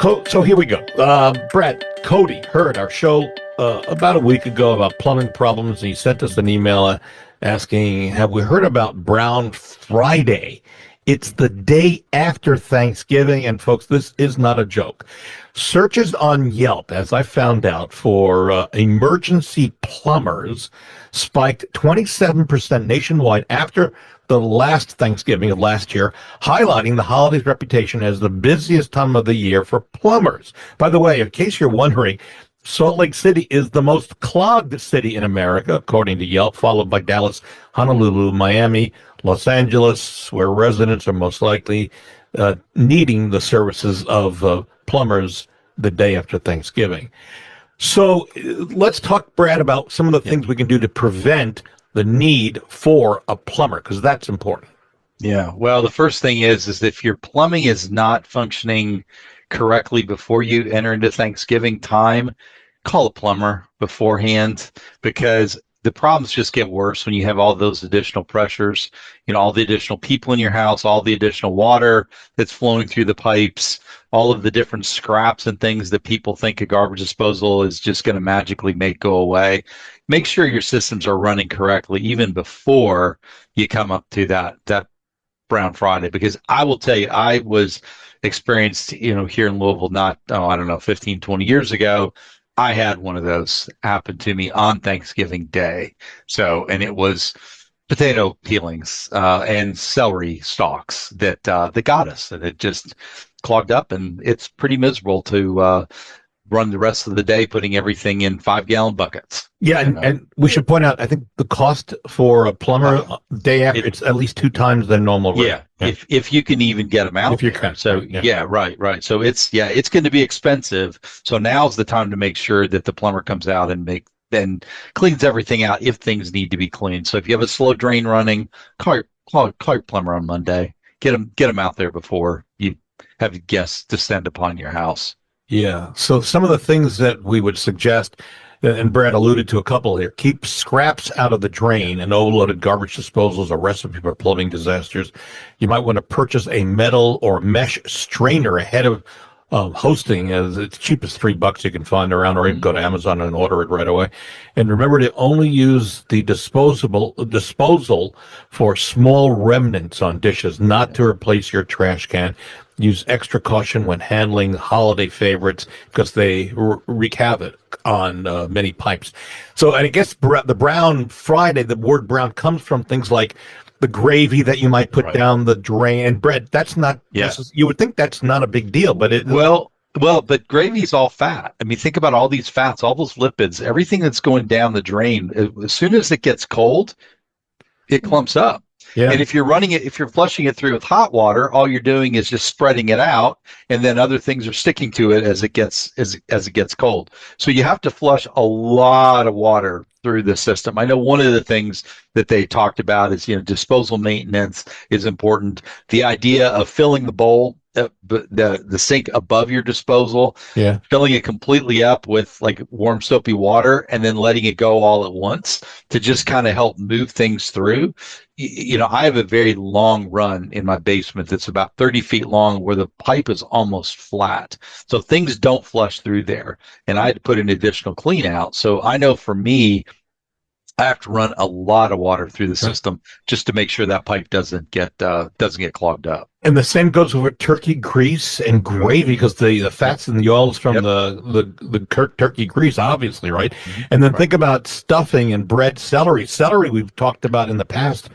So here we go. Brett, Cody heard our show about a week ago about plumbing problems. And he sent us an email asking, have we heard about Brown Friday? It's the day after Thanksgiving, and folks, this is not a joke. Searches on Yelp, as I found out, for emergency plumbers spiked 27% nationwide after the last Thanksgiving of last year, highlighting the holiday's reputation as the busiest time of the year for plumbers. By the way, in case you're wondering, Salt Lake City is the most clogged city in America, according to Yelp, followed by Dallas, Honolulu, Miami, Los Angeles, where residents are most likely needing the services of plumbers the day after Thanksgiving. So let's talk, Brad, about some of the things we can do to prevent the need for a plumber, because that's important. Yeah. Well, the first thing is if your plumbing is not functioning correctly before you enter into Thanksgiving time, call a plumber beforehand, because the problems just get worse when you have all those additional pressures, all the additional people in your house, all the additional water that's flowing through the pipes, all of the different scraps and things that people think a garbage disposal is just going to magically make go away. Make sure your systems are running correctly even before you come up to that Brown Friday, because I will tell you, I was experienced, here in Louisville, not, 15, 20 years ago. I had one of those happen to me on Thanksgiving Day. So, and it was potato peelings and celery stalks that got us, and it just clogged up, and it's pretty miserable to run the rest of the day putting everything in 5-gallon buckets. Yeah, and we should point out, I think the cost for a plumber day after, it's at least 2 times the normal rate. Yeah, if you can even get them out. If you can. So right. So it's going to be expensive. So now's the time to make sure that the plumber comes out and cleans everything out if things need to be cleaned. So if you have a slow drain running, call your plumber on Monday. Get them out there before you have guests descend upon your house. Yeah. So some of the things that we would suggest, and Brad alluded to a couple here, keep scraps out of the drain, and overloaded garbage disposals are a recipe for plumbing disasters. You might want to purchase a metal or mesh strainer ahead of hosting, as it's cheap as $3 you can find around, or even go to Amazon and order it right away. And remember to only use the disposal for small remnants on dishes, not to replace your trash can. Use extra caution when handling holiday favorites, because they wreak havoc on many pipes. So, and I guess the Brown Friday, the word brown comes from things like the gravy that you might put down the drain. And bread, that's not, you would think that's not a big deal, but it... Well, but gravy is all fat. I mean, think about all these fats, all those lipids, everything that's going down the drain. As soon as it gets cold, it clumps up. Yeah. And if you're flushing it through with hot water, all you're doing is just spreading it out, and then other things are sticking to it as it gets cold. So you have to flush a lot of water through the system. I know one of the things that they talked about is, disposal maintenance is important. The idea of filling the bowl, the sink above your disposal, filling it completely up with like warm soapy water, and then letting it go all at once to just kind of help move things through. I have a very long run in my basement that's about 30 feet long, where the pipe is almost flat. So things don't flush through there, and I had to put an additional clean out. So I know for me, I have to run a lot of water through the system just to make sure that pipe doesn't get clogged up. And the same goes with turkey grease and gravy, because the fats and the oils from the turkey grease, obviously, right? Mm-hmm. And then think about stuffing and bread, celery. Celery we've talked about in the past.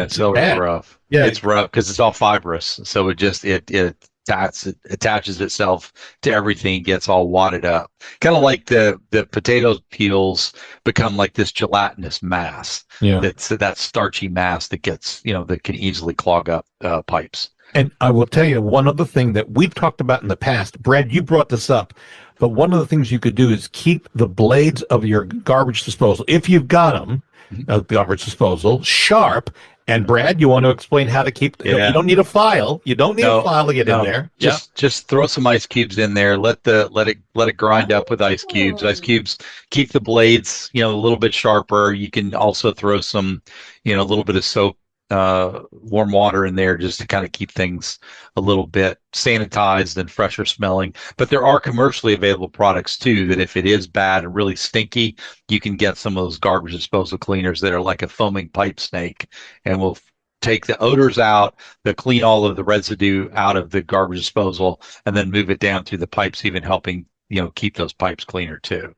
Celery's rough. Yeah, it's rough because it's all fibrous, so it attaches itself to everything, gets all wadded up. Kind of like the potato peels become like this gelatinous mass. Yeah, that's that starchy mass that gets that can easily clog up pipes. And I will tell you one other thing that we've talked about in the past. Brad, you brought this up, but one of the things you could do is keep the blades of your garbage disposal, if you've got them, garbage disposal, sharp. And Brad, you want to explain how to keep? You don't need a file. You don't need a file to get in there. Just throw some ice cubes in there. Let it grind up with ice cubes. Ice cubes keep the blades a little bit sharper. You can also throw some a little bit of soap warm water in there just to kind of keep things a little bit sanitized and fresher smelling. But there are commercially available products too that if it is bad and really stinky, you can get some of those garbage disposal cleaners that are like a foaming pipe snake and will take the odors out, they'll clean all of the residue out of the garbage disposal, and then move it down through the pipes, even helping, keep those pipes cleaner too.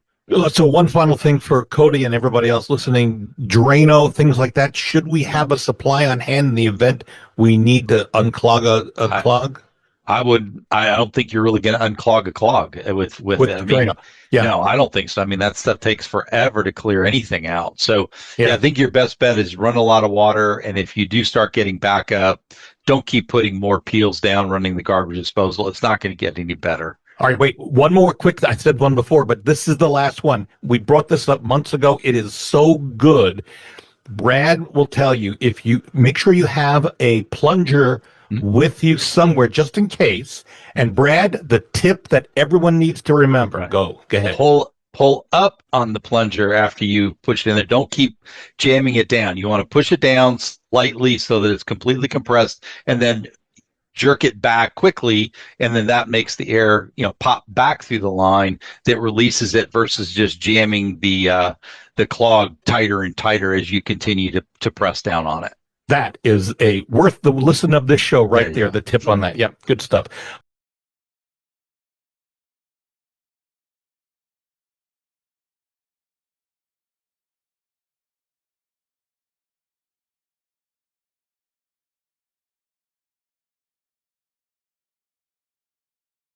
So one final thing for Cody and everybody else listening, Drano, things like that. Should we have a supply on hand in the event we need to unclog a clog? I don't think you're really going to unclog a clog with Drano. Yeah. No, I don't think so. I mean, that stuff takes forever to clear anything out. So I think your best bet is run a lot of water. And if you do start getting back up, don't keep putting more peels down, running the garbage disposal. It's not going to get any better. All right, wait, one more quick. I said one before, but this is the last one. We brought this up months ago. It is so good. Brad will tell you, if you make sure you have a plunger with you somewhere just in case. And Brad, the tip that everyone needs to remember, right. Go ahead. Pull up on the plunger after you push it in there. Don't keep jamming it down. You want to push it down slightly so that it's completely compressed, and then jerk it back quickly, and then that makes the air, pop back through the line that releases it versus just jamming the clog tighter and tighter as you continue to press down on it. That is worth the listen of this show right there, the tip on that. Yeah, good stuff.